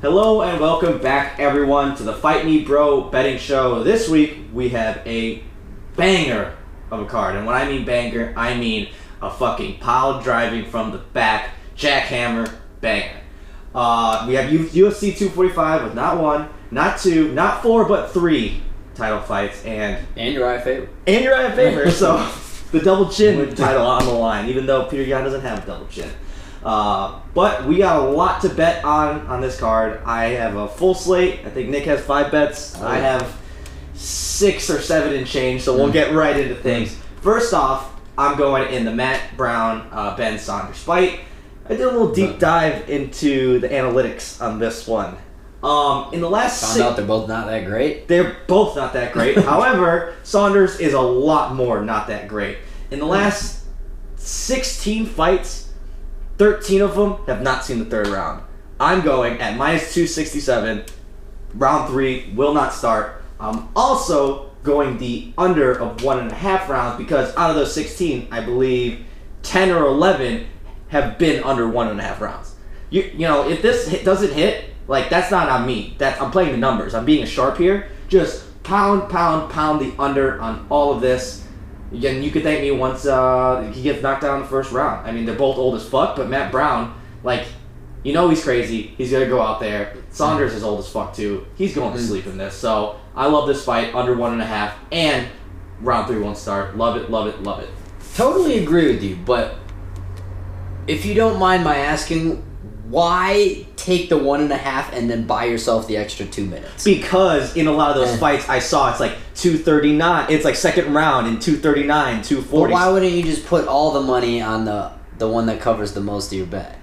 Hello and welcome back, everyone, to the Fight Me Bro Betting Show. This week we have a banger of a card, and when I mean banger, I mean a fucking pile driving from the back, jackhammer banger. We have UFC 245 with not one, not two, not four, but three title fights, and Uriah Faber. So the double chin title on the line, even though Peter Yan doesn't have a double chin. But we got a lot to bet on this card. I have a full slate. I think Nick has 5 bets. I have 6 or 7 and change, so we'll get right into things. First off, I'm going in the Matt Brown, Ben Saunders fight. I did a little deep dive into the analytics on this one. In the last Found out they're both not that great. They're both not that great. However, Saunders is a lot more not that great. In the last 16 fights, 13 of them have not seen the third round. I'm going at minus 267. Round 3 will not start. I'm also going the under of 1.5 rounds because out of those 16, I believe 10 or 11 have been under 1.5 rounds. You know, if this doesn't hit, like, that's not on me. I'm playing the numbers. I'm being a sharp here. Just pound the under on all of this. Again, you could thank me once he gets knocked out in the first round. I mean, they're both old as fuck, but Matt Brown, like, you know he's crazy. He's going to go out there. Saunders is old as fuck, too. He's going to sleep in this. So, I love this fight, under 1.5, and round 3 won't start. Love it, love it, love it. Totally agree with you, but if you don't mind my asking, why take the 1.5 and then buy yourself the extra 2 minutes? Because in a lot of those fights I saw, it's like 239. It's like second round in 239, 240. But why wouldn't you just put all the money on the one that covers the most of your bet?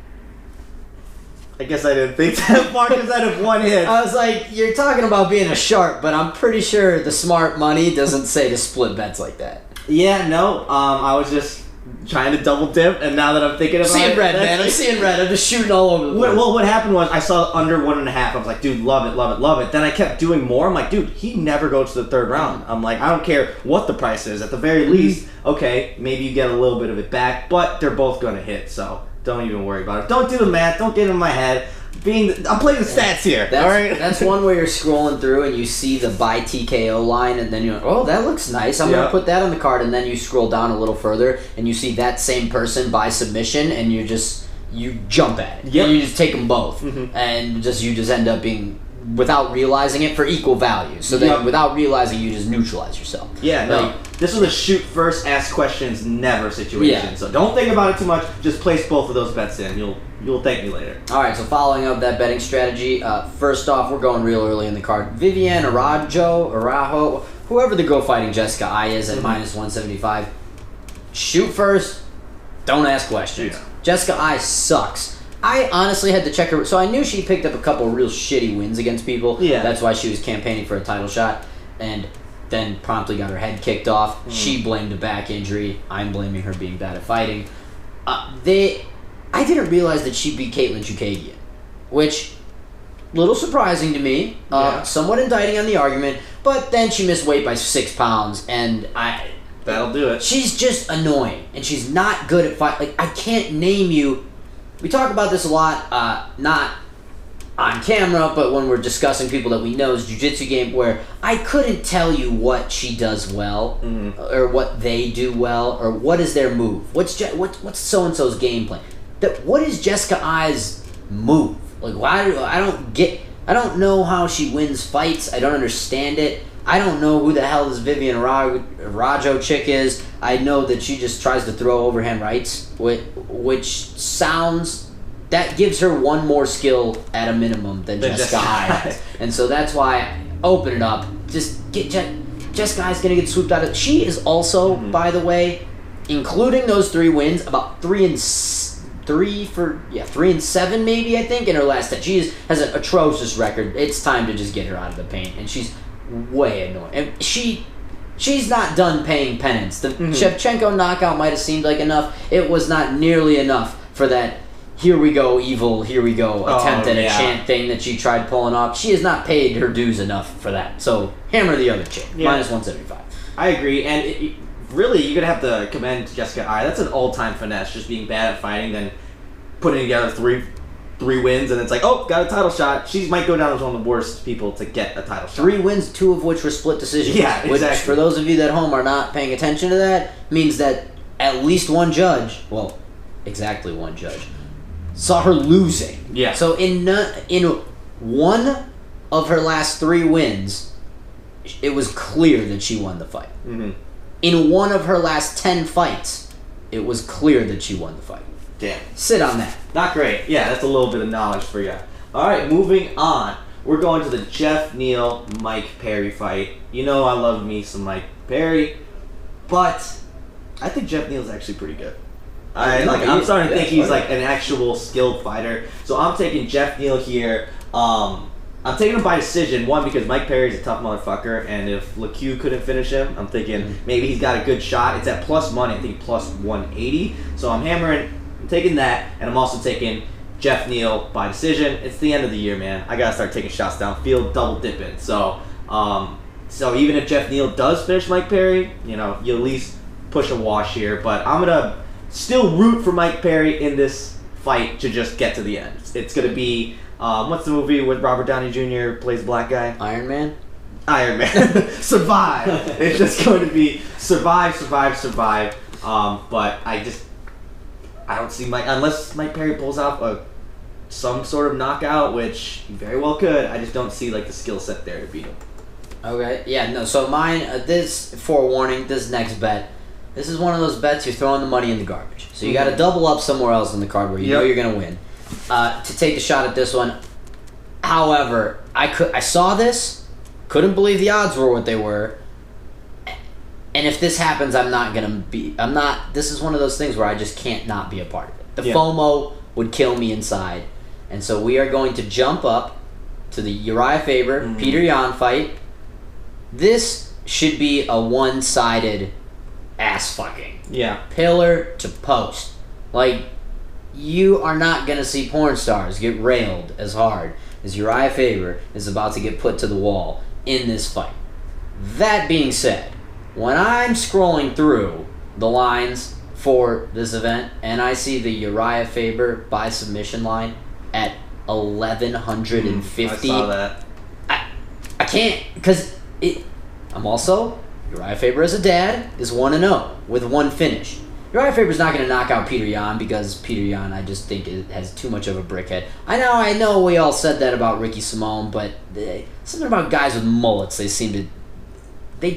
I guess I didn't think that far because I'd have one hit. I was like, you're talking about being a sharp, but I'm pretty sure the smart money doesn't say to split bets like that. Yeah, no. I was just trying to double dip, and now that I'm thinking about I'm seeing red. I'm just shooting all over the place. Well, what happened was I saw under 1.5. I was like, dude, love it, love it, love it. Then I kept doing more. I'm like, dude, he never goes to the third round. I'm like, I don't care what the price is. At the very least, okay, maybe you get a little bit of it back, but they're both going to hit, so don't even worry about it. Don't do the math. Don't get in my head. I'm playing the stats here. All right? That's one where you're scrolling through and you see the buy TKO line, and then you're like, oh, that looks nice. I'm going to put that on the card, and then you scroll down a little further and you see that same person buy submission, and you jump at it. Yep. You just take them both, and you just end up being, without realizing it, for equal value. So then without realizing, you just neutralize yourself. Yeah, no. This was a shoot first, ask questions never situation. Yeah. So don't think about it too much. Just place both of those bets in. You'll thank me later. All right, so following up that betting strategy, first off, we're going real early in the card. Viviane Araújo, whoever the girl fighting Jessica Ai is at minus 175. Shoot first, don't ask questions. Yeah. Jessica Ai sucks. I honestly had to check her. So I knew she picked up a couple of real shitty wins against people. Yeah. That's why she was campaigning for a title shot. And then promptly got her head kicked off. She blamed a back injury. I'm blaming her being bad at fighting. I didn't realize that she beat Caitlin Chookagian, which, little surprising to me. Somewhat indicting on the argument. But then she missed weight by 6 pounds, and that'll do it. She's just annoying, and she's not good at fight. Like, I can't name you. We talk about this a lot, not on camera, but when we're discussing people that we know's jiu-jitsu game, where I couldn't tell you what she does well, or what they do well, or what is their move. What's so-and-so's game plan? What is Jessica Ai's move? Like, I don't know how she wins fights. I don't understand it. I don't know who the hell this Viviane Araújo chick is. I know that she just tries to throw overhand rights, which sounds, that gives her one more skill at a minimum than Jessica Ai has. And so that's why I open it up. Just get Jessica Ai's going to get swooped out of. She is also, by the way, including those 3 wins, about 3 and 7 maybe, I think, in her last 10. She has an atrocious record. It's time to just get her out of the paint, and she's way annoying. And she's not done paying penance. The Shevchenko knockout might have seemed like enough. It was not nearly enough for that here we go evil, here we go attempt at a chant thing that she tried pulling off. She has not paid her dues enough for that. So hammer the other chick. Minus 175. I agree, and really, you're going to have to commend Jessica Ai. That's an all-time finesse, just being bad at fighting, then putting together 3 3 wins, and it's like, oh, got a title shot. She might go down as one of the worst people to get a title shot. 3 wins, 2 of which were split decisions. Yeah, exactly. Which, for those of you that at home are not paying attention to that, means that at least one judge, well, exactly one judge, saw her losing. Yeah. So in one of her last 3 wins, it was clear that she won the fight. Mm-hmm. In one of her last 10 fights, it was clear that she won the fight. Damn. Sit on that. Not great. Yeah, that's a little bit of knowledge for you. All right, moving on. We're going to the Jeff Neal, Mike Perry fight. You know I love me some Mike Perry, but I think Jeff Neal's actually pretty good. I'm starting to think he's like an actual skilled fighter. So I'm taking Jeff Neal here. I'm taking him by decision. One, because Mike Perry's a tough motherfucker, and if LeCue couldn't finish him, I'm thinking maybe he's got a good shot. It's at plus money. I think plus 180. So I'm taking that, and I'm also taking Jeff Neal by decision. It's the end of the year, man. I gotta start taking shots downfield, double dipping. So even if Jeff Neal does finish Mike Perry, you at least push a wash here. But I'm gonna still root for Mike Perry in this fight to just get to the end. It's gonna be what's the movie with Robert Downey Jr. plays the black guy? Iron Man. Survive. It's just going to be survive. But I don't see unless Mike Perry pulls off some sort of knockout, which he very well could. I just don't see the skill set there to beat him. Okay, yeah, no. So mine, this forewarning, this next bet, this is one of those bets you're throwing the money in the garbage. So you got to double up somewhere else in the card where you know you're gonna win. To take a shot at this one. However, I saw this, couldn't believe the odds were what they were. And if this happens, this is one of those things where I just can't not be a part of it. The FOMO would kill me inside. And so we are going to jump up to the Uriah Faber, Peter Yan fight. This should be a one-sided ass fucking. Yeah. Pillar to post. You are not going to see porn stars get railed as hard as Uriah Faber is about to get put to the wall in this fight. That being said, when I'm scrolling through the lines for this event and I see the Uriah Faber by submission line at 1,150, I saw that. I can't, because I'm also, Uriah Faber as a dad is 1-0 with 1 finish. Uriah Faber's not going to knock out Peter Yan because Peter Yan, I just think, has too much of a brickhead. I know we all said that about Ricky Simone, but something about guys with mullets, they seem to... They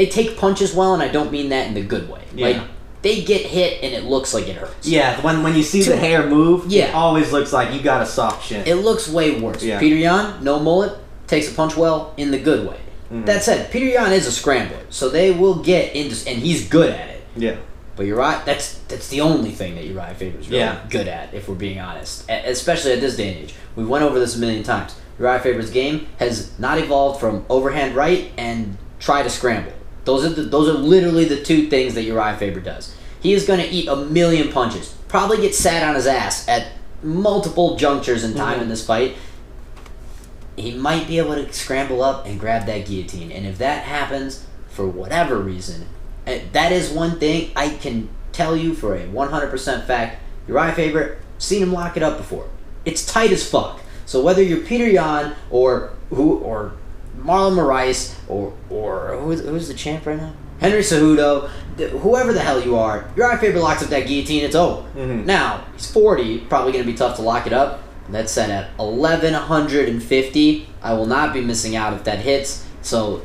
take punches well, and I don't mean that in the good way. Yeah. They get hit, and it looks like it hurts. Yeah, when you see the hair move, it always looks like you got a soft chin. It looks way worse. Yeah. Peter Yan, no mullet, takes a punch well in the good way. Mm-hmm. That said, Peter Yan is a scrambler, so they will get into... And he's good at it. Yeah. But Uriah, that's the only thing that Uriah Faber is really good at, if we're being honest. Especially at this day and age. We went over this a million times. Uriah Faber's game has not evolved from overhand right and try to scramble. Those are literally the 2 things that Uriah Faber does. He is going to eat a million punches. Probably get sat on his ass at multiple junctures in time in this fight. He might be able to scramble up and grab that guillotine. And if that happens, for whatever reason... That is one thing I can tell you for a 100% fact. Uriah Faber, seen him lock it up before. It's tight as fuck. So whether you're Peter Yan or Marlon Moraes or who's the champ right now? Henry Cejudo, whoever the hell you are, Uriah Faber locks up that guillotine, it's over. Mm-hmm. Now, he's 40, probably going to be tough to lock it up. That's set at 1,150. I will not be missing out if that hits. So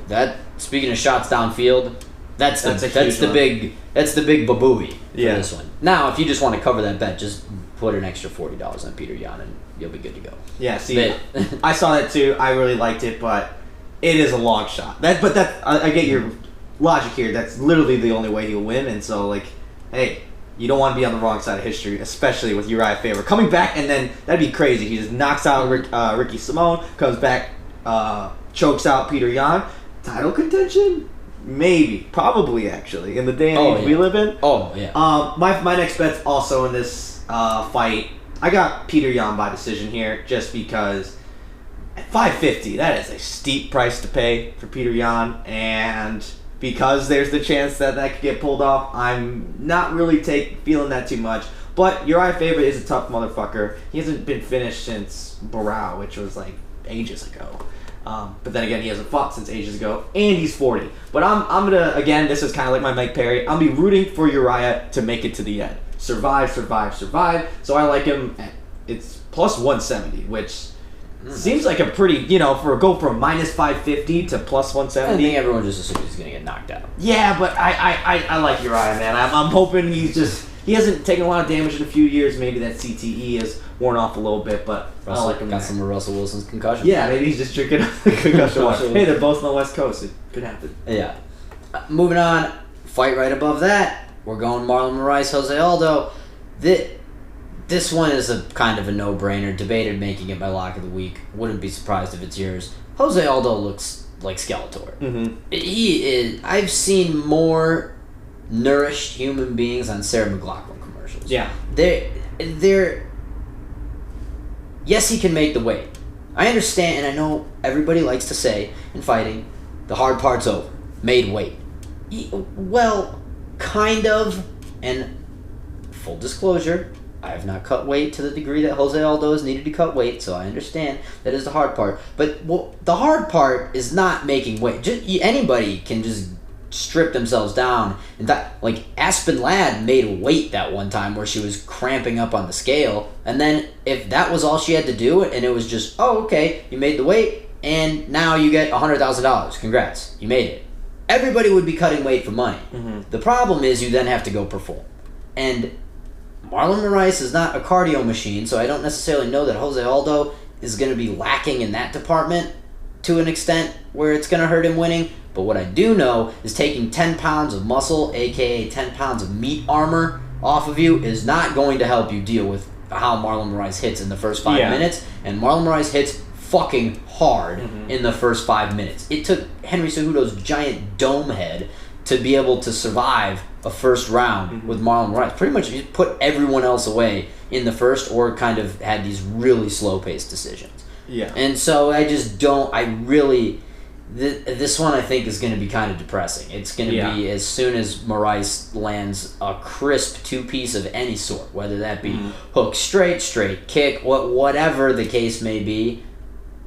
speaking of shots downfield, that's the big babooey for this one. Now, if you just want to cover that bet, just put an extra $40 on Peter Yan and you'll be good to go. Yeah, see, I saw that too. I really liked it, but it is a long shot. I get your logic here. That's literally the only way he'll win. And so, hey, you don't want to be on the wrong side of history, especially with Uriah Faber coming back, and then that'd be crazy. He just knocks out Ricky Simone, comes back, chokes out Peter Yan. Title contention. Maybe, probably, actually, in the day and age we live in. Oh, yeah. My next bet's also in this fight. I got Peter Yan by decision here, just because at $550, that is a steep price to pay for Peter Yan, and because there's the chance that could get pulled off, I'm not really feeling that too much. But Uriah Faber is a tough motherfucker. He hasn't been finished since Barao, which was like ages ago. But then again, he hasn't fought since ages ago, and he's 40. But I'm gonna, again, this is kind of like my Mike Perry. I'll be rooting for Uriah to make it to the end. Survive. So I like him. It's plus 170, which seems like a pretty, go from minus 550 to plus 170. I think everyone just assumes he's gonna get knocked out. Yeah, but I like Uriah, man. I'm hoping he hasn't taken a lot of damage in a few years. Maybe that CTE has worn off a little bit, but I like him. Got some of Russell Wilson's concussion. Yeah, maybe he's just drinking the concussion water. Hey, they're both on the West Coast. It could happen. Yeah. Moving on, fight right above that. We're going Marlon Moraes, Jose Aldo. This one is a kind of a no-brainer. Debated making it my lock of the week. Wouldn't be surprised if it's yours. Jose Aldo looks like Skeletor. Mm-hmm. He is. I've seen more nourished human beings on Sarah McLachlan commercials. Yeah. They're yes, he can make the weight. I understand, and I know everybody likes to say in fighting, the hard part's over. Made weight. Well, kind of. And full disclosure, I have not cut weight to the degree that Jose Aldo has needed to cut weight, so I understand that is the hard part. But the hard part is not making weight. Anybody can just strip themselves down. And like Aspen Ladd made weight that one time where she was cramping up on the scale, and then if that was all she had to do, and it was just, oh, okay, you made the weight, and now you get $100,000. Congrats, you made it. Everybody would be cutting weight for money. Mm-hmm. The problem is you then have to go perform. And Marlon Moraes is not a cardio machine, so I don't necessarily know that Jose Aldo is going to be lacking in that department to an extent where it's going to hurt him winning. But what I do know is taking 10 pounds of muscle, aka 10 pounds of meat armor off of you, is not going to help you deal with how Marlon Moraes hits in the first 5 minutes. And Marlon Moraes hits fucking hard in the first 5 minutes. It took Henry Cejudo's giant dome head to be able to survive a first round with Marlon Moraes. Pretty much he put everyone else away in the first, or kind of had these really slow-paced decisions. Yeah. And so I just don't, this one I think is going to be kind of depressing. It's going to be as soon as Moraes lands a crisp two-piece of any sort, whether that be hook straight kick, whatever the case may be,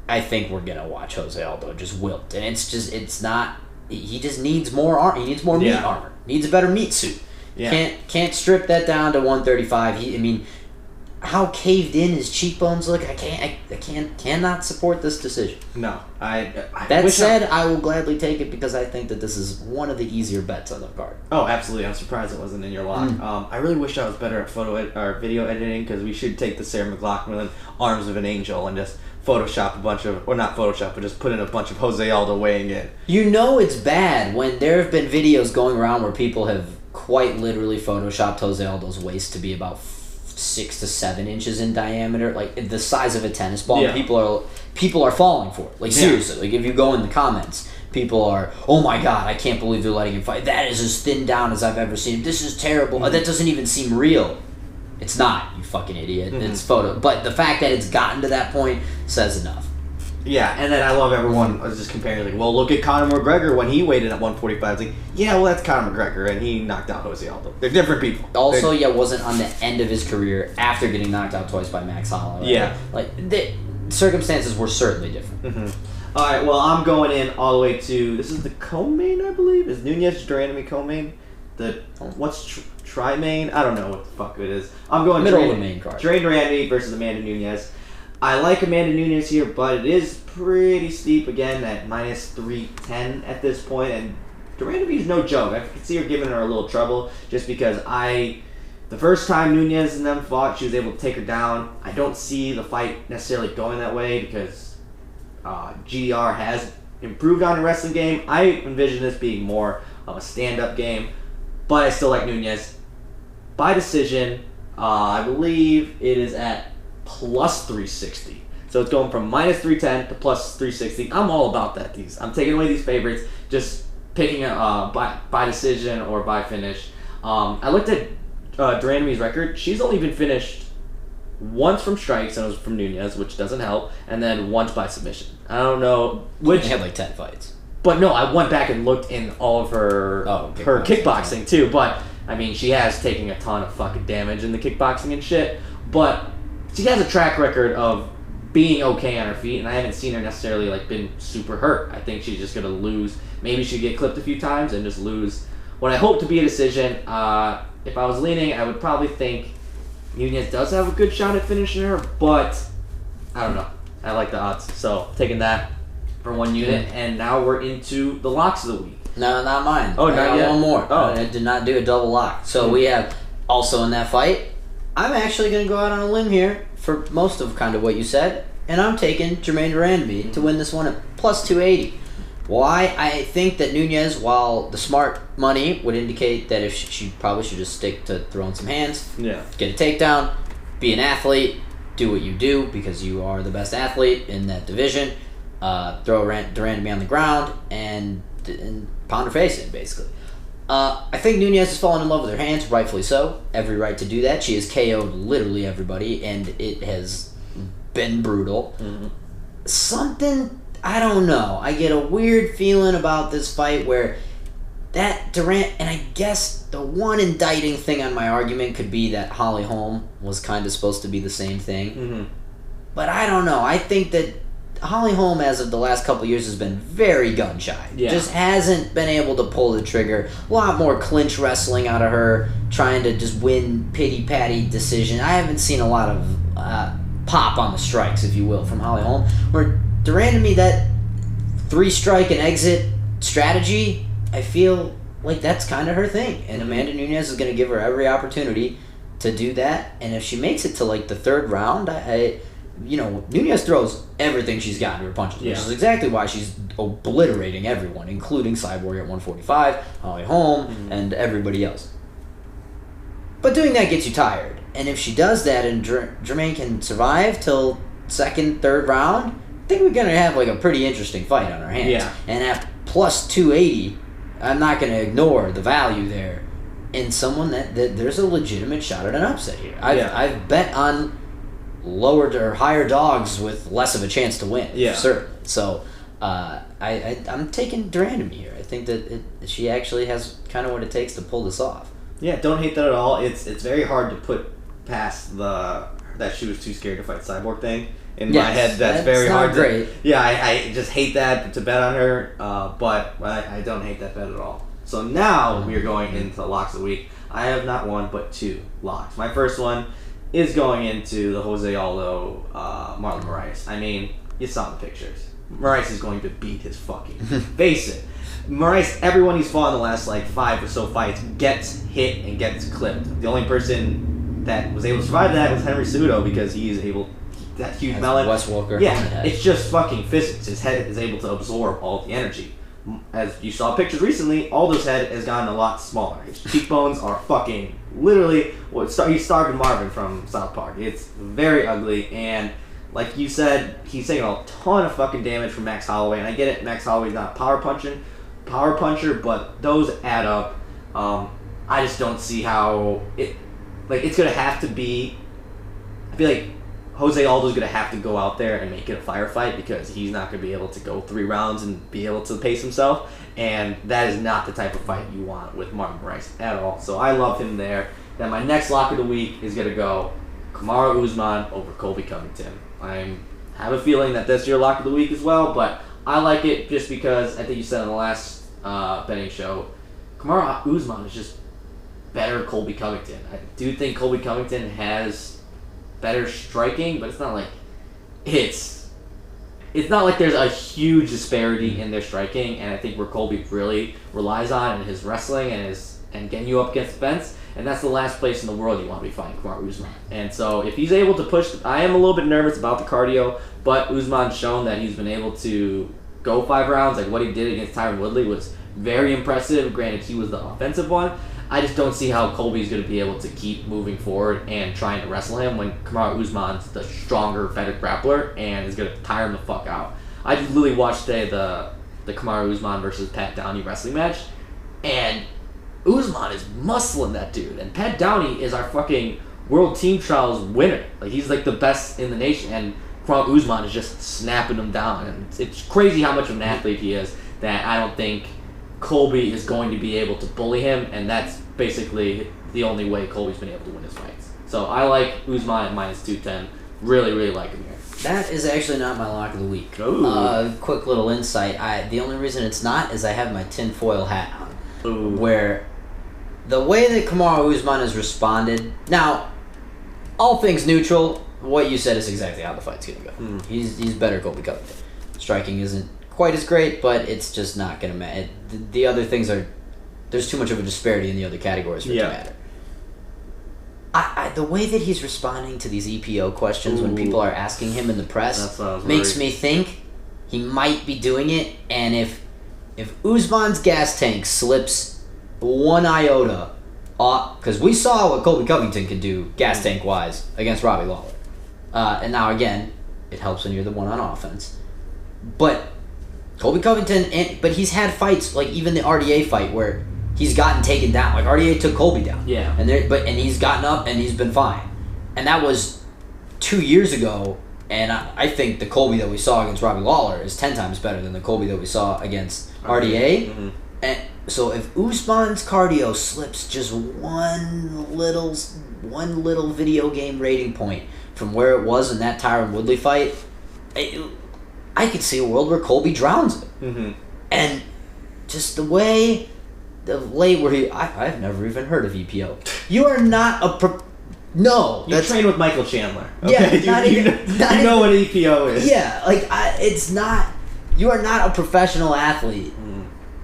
I think we're going to watch Jose Aldo just wilt. And it's not, he just needs more armor. He needs more meat armor. Needs a better meat suit. Yeah. Can't strip that down to 135. How caved in his cheekbones look, I cannot support this decision. No, That said, I will gladly take it because I think that this is one of the easier bets on the card. Oh, absolutely! I'm surprised it wasn't in your lock. I really wish I was better at video editing, because we should take the Sarah McLachlan Arms of an Angel and just Photoshop a bunch of, or not Photoshop, but just put in a bunch of Jose Aldo weighing in. It's bad when there have been videos going around where people have quite literally Photoshopped Jose Aldo's waist to be about 6 to 7 inches in diameter, like the size of a tennis ball. Yeah. People are falling for it. Like seriously, like if you go in the comments, people are, oh my god, I can't believe they're letting him fight. That is as thin down as I've ever seen him. This is terrible. That doesn't even seem real. It's not, you fucking idiot. It's photo. But the fact that it's gotten to that point says enough. Yeah, and then I love everyone just comparing, like, well, look at Conor McGregor when he weighed in at 145. It's like, yeah, well, that's Conor McGregor, and he knocked out Jose Aldo. They're different people. Also, wasn't on the end of his career after getting knocked out twice by Max Holloway. Right? Yeah. Like, the circumstances were certainly different. All right, well, I'm going in all the way to, this is the co-main, I believe? Is Nunez Duranami co-main? What's tri-main? I don't know what the fuck it is. I'm going middle of the main card. Duranami versus Amanda Nunez. I like Amanda Nunez here, but it is pretty steep again at minus 310 at this point, and Duranami is no joke. I can see her giving her a little trouble just because the first time Nunez and them fought, she was able to take her down. I don't see the fight necessarily going that way because GDR has improved on the wrestling game. I envision this being more of a stand-up game, but I still like Nunez. By decision, I believe it is at plus 360. So it's going from minus 310 to plus 360. I'm all about that. I'm taking away these favorites, just picking by decision or by finish. I looked at Duranami's record. She's only been finished once from strikes, and it was from Nunez, which doesn't help, and then once by submission. I don't know which. She had like 10 fights. But no, I went back and looked in all of her her kickboxing too. But I mean, she has taken a ton of fucking damage in the kickboxing and shit, but she has a track record of being okay on her feet, and I haven't seen her necessarily like been super hurt. I think she's just gonna lose. Maybe she'd get clipped a few times and just lose what I hope to be a decision. If I was leaning, I would probably think Nunez does have a good shot at finishing her, but I don't know. I like the odds, so taking that for one unit. And now we're into the locks of the week. No, not mine. Oh, not yet? One more. Oh. I did not do a double lock. So we have also in that fight, I'm actually going to go out on a limb here for most of kind of what you said, and I'm taking Jermaine Durandamy to win this one at plus 280. Why? I think that Nunez, while the smart money would indicate that if she probably should just stick to throwing some hands, get a takedown, be an athlete, do what you do because you are the best athlete in that division, throw Durandamy on the ground, and pound her face in, basically. I think Nunez has fallen in love with her hands, rightfully so. Every right to do that. She has KO'd literally everybody, and it has been brutal. Mm-hmm. Something, I don't know. I get a weird feeling about this fight where that Durant, and I guess the one indicting thing on my argument could be that Holly Holm was kind of supposed to be the same thing. Mm-hmm. But I don't know. I think that Holly Holm, as of the last couple of years, has been very gun-shy. Yeah. Just hasn't been able to pull the trigger. A lot more clinch wrestling out of her, trying to just win pity-patty decision. I haven't seen a lot of pop on the strikes, if you will, from Holly Holm. Where Durandamy, that 3-strike and exit strategy, I feel like that's kind of her thing. And Amanda Nunez is going to give her every opportunity to do that. And if she makes it to like the third round, Nunez throws everything she's got in her punches, which is exactly why she's obliterating everyone, including Cyborg at 145, Holly Holm, and everybody else. But doing that gets you tired. And if she does that and Jermaine can survive till second, third round, I think we're going to have like a pretty interesting fight on our hands. Yeah. And at plus 280, I'm not going to ignore the value there in someone that there's a legitimate shot at an upset here. I've bet on lower or higher dogs with less of a chance to win. Yeah, certainly. So I'm taking Durandamy here. I think that she actually has kind of what it takes to pull this off. Yeah, don't hate that at all. It's very hard to put past that she was too scared to fight Cyborg thing. In my head, that's very hard. Great. I just hate that to bet on her. But I don't hate that bet at all. So now we are going into the locks of the week. I have not one but two locks. My first one is going into the Jose Aldo, Marlon Moraes. I mean, you saw the pictures. Moraes is going to beat his fucking face in. Moraes, everyone he's fought in the last 5 or so fights gets hit and gets clipped. The only person that was able to survive that was Henry Cejudo because he's able, that huge melon. Wes Walker. Yeah, it's just fucking physics. His head is able to absorb all the energy. As you saw pictures recently, Aldo's head has gotten a lot smaller. His cheekbones are fucking literally he's starving Marvin from South Park. It's very ugly, and like you said, he's taking a ton of fucking damage from Max Holloway, and I get it, Max Holloway's not a power puncher, but those add up. I just don't see how it's gonna have to be. I feel like Jose Aldo's going to have to go out there and make it a firefight because he's not going to be able to go 3 rounds and be able to pace himself. And that is not the type of fight you want with Martin Moraes at all. So I love him there. Then my next lock of the week is going to go Kamaru Usman over Colby Covington. I have a feeling that that's your lock of the week as well, but I like it just because I think you said on the last betting show, Kamaru Usman is just better than Colby Covington. I do think Colby Covington has better striking, but it's not like there's a huge disparity in their striking, and I think where Colby really relies on in his wrestling and getting you up against the fence, and that's the last place in the world you want to be fighting Kamaru Usman. And so if he's able to push, I am a little bit nervous about the cardio, but Usman's shown that he's been able to go 5 rounds. Like what he did against Tyron Woodley was very impressive. Granted, he was the offensive one. I just don't see how Colby's going to be able to keep moving forward and trying to wrestle him when Kamaru Usman's the stronger, better grappler and is going to tire him the fuck out. I just literally watched today the Kamaru Usman versus Pat Downey wrestling match, and Usman is muscling that dude, and Pat Downey is our fucking World Team Trials winner. Like he's like the best in the nation, and Kamaru Usman is just snapping him down, and it's crazy how much of an athlete he is that I don't think Colby is going to be able to bully him, and that's basically the only way Colby's been able to win his fights. So I like Usman at minus 210. Really, really like him here. That is actually not my lock of the week. Ooh. Quick little insight. The only reason it's not is I have my tinfoil hat on. Ooh. Where the way that Kamaru Usman has responded, now, all things neutral, what you said is exactly how the fight's going to go. He's better Colby Covington. Striking isn't quite as great, but it's just not going to matter. The other things are, there's too much of a disparity in the other categories for it to matter. The way that he's responding to these EPO questions when people are asking him in the press makes me think he might be doing it, and if Usman's gas tank slips one iota, because we saw what Colby Covington can do gas tank wise against Robbie Lawler, and now again it helps when you're the one on offense, but Colby Covington, but he's had fights like even the RDA fight where he's gotten taken down. Like RDA took Colby down. Yeah. And he's gotten up and he's been fine. And that was 2 years ago. And I think the Colby that we saw against Robbie Lawler is 10 times better than the Colby that we saw against RDA. Mm-hmm. And so if Usman's cardio slips just one little video game rating point from where it was in that Tyron Woodley fight, I could see a world where Colby drowns him. Mm-hmm. And just the way of late where I've never even heard of EPO. You are not a no. You train with Michael Chandler. Okay? Yeah, you know what EPO is. Yeah, it's not. You are not a professional athlete,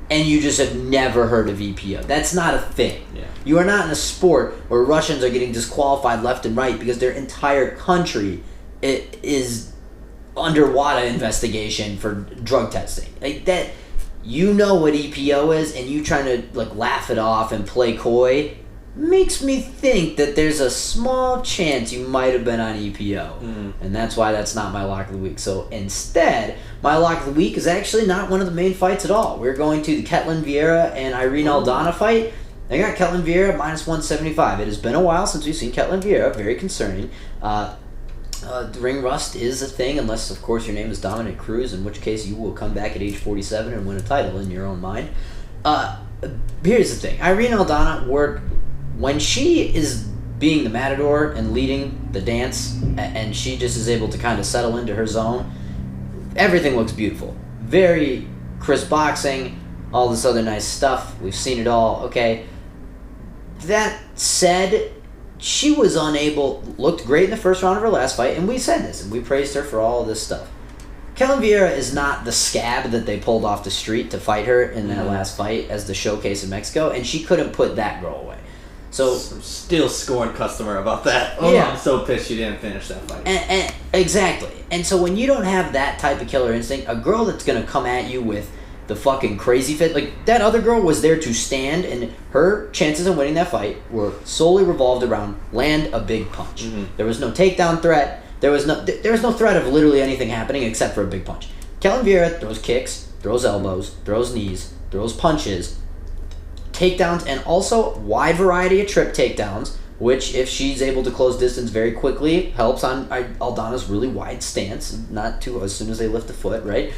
and you just have never heard of EPO. That's not a thing. Yeah. You are not in a sport where Russians are getting disqualified left and right because their entire country is under WADA investigation for drug testing. Like that. You know what EPO is, and you trying to laugh it off and play coy makes me think that there's a small chance you might have been on EPO, and that's why that's not my lock of the week. So instead, my lock of the week is actually not one of the main fights at all. We're going to the Ketlin Vieira and Irene Aldana fight. I got Ketlin Vieira minus 175. It has been a while since we've seen Ketlin Vieira. Very concerning. Ring rust is a thing, unless, of course, your name is Dominic Cruz, in which case you will come back at age 47 and win a title in your own mind. Here's the thing. Irene Aldana, when she is being the matador and leading the dance, and she just is able to kind of settle into her zone, everything looks beautiful. Very crisp boxing, all this other nice stuff. We've seen it all, okay? That said, she was looked great in the first round of her last fight, and we said this, and we praised her for all of this stuff. Ketlin Vieira is not the scab that they pulled off the street to fight her in that last fight as the showcase in Mexico, and she couldn't put that girl away. So I'm still scorned customer about that. Yeah. I'm so pissed she didn't finish that fight. And exactly. And so when you don't have that type of killer instinct, a girl that's going to come at you with the fucking crazy fit, like that other girl was there to stand, and her chances of winning that fight were solely revolved around land a big punch. There was no takedown threat. There was no threat of literally anything happening except for a big punch. Ketlin Vieira throws kicks, throws elbows, throws knees, throws punches, takedowns, and also wide variety of trip takedowns, which, if she's able to close distance very quickly, helps on Aldana's really wide stance, not too as soon as they lift the foot, right?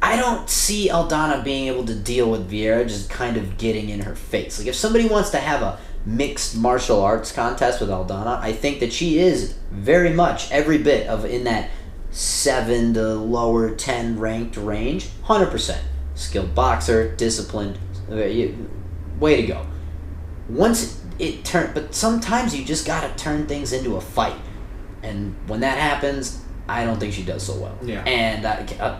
I don't see Aldana being able to deal with Vieira just kind of getting in her face. Like, if somebody wants to have a mixed martial arts contest with Aldana, I think that she is very much every bit of in that 7 to lower 10 ranked range. 100%. Skilled boxer, disciplined, way to go. Once it turn, but sometimes you just gotta turn things into a fight, and when that happens, I don't think she does so well. Yeah. And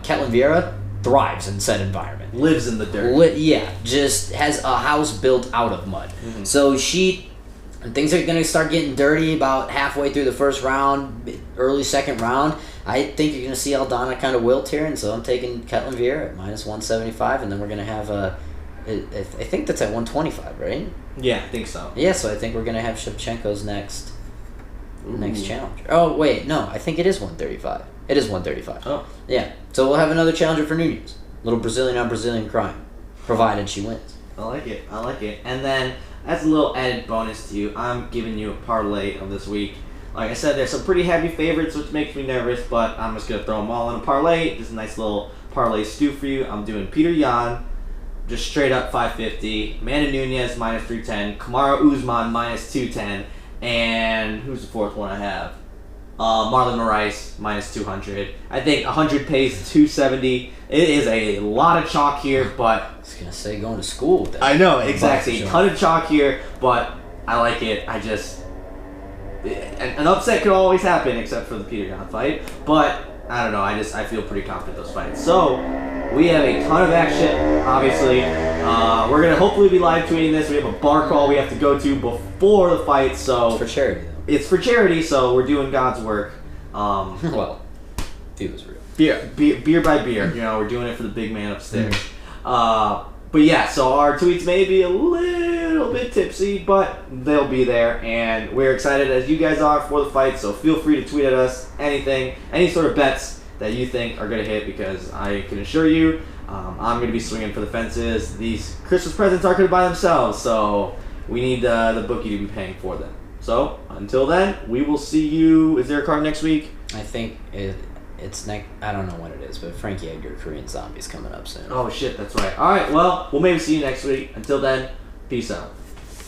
Ketlin Vieira thrives in said environment. Lives in the dirt. Just has a house built out of mud. So things are gonna start getting dirty about halfway through the first round, early second round. I think you're gonna see Aldana kind of wilt here, and so I'm taking Ketlin Vieira at minus 175, and then we're gonna have I think that's at 125, right? Yeah, I think so. Yeah, so I think we're gonna have Shevchenko's next challenger. Oh wait, no, I think it is 135. It is 135. Oh. Yeah, so we'll have another challenger for Nunes. Little Brazilian on Brazilian crime, provided she wins. I like it. And then, as a little added bonus to you, I'm giving you a parlay of this week. Like I said, there's some pretty heavy favorites, which makes me nervous, but I'm just going to throw them all in a parlay. This is a nice little parlay stew for you. I'm doing Peter Yan just straight up 550. Amanda Nunes minus 310. Kamaru Usman minus 210. And who's the fourth one I have? Marlon Moraes minus 200. I think 100 pays 270. It is a lot of chalk here, but I was gonna say going to school with that. I know exactly. A ton of chalk here, but I like it. An upset could always happen, except for the Peter Yan fight. But I don't know. I feel pretty confident in those fights. So we have a ton of action. Obviously, we're gonna hopefully be live tweeting this. We have a bar call we have to go to before the fight. So It's for charity, though. it's for charity. So we're doing God's work. Well, dude was real. Beer by beer. We're doing it for the big man upstairs. But yeah, so our tweets may be a little bit tipsy, but they'll be there, and we're excited as you guys are for the fight, so feel free to tweet at us anything, any sort of bets that you think are going to hit, because I can assure you, I'm going to be swinging for the fences. These Christmas presents aren't going to buy themselves, so we need the bookie to be paying for them. So, until then, we will see you. Is there a card next week? I think it's next. I don't know when it is, but Frankie Edgar Korean Zombie's coming up soon. Oh shit, that's right. Alright, well, we'll maybe see you next week. Until then, peace out.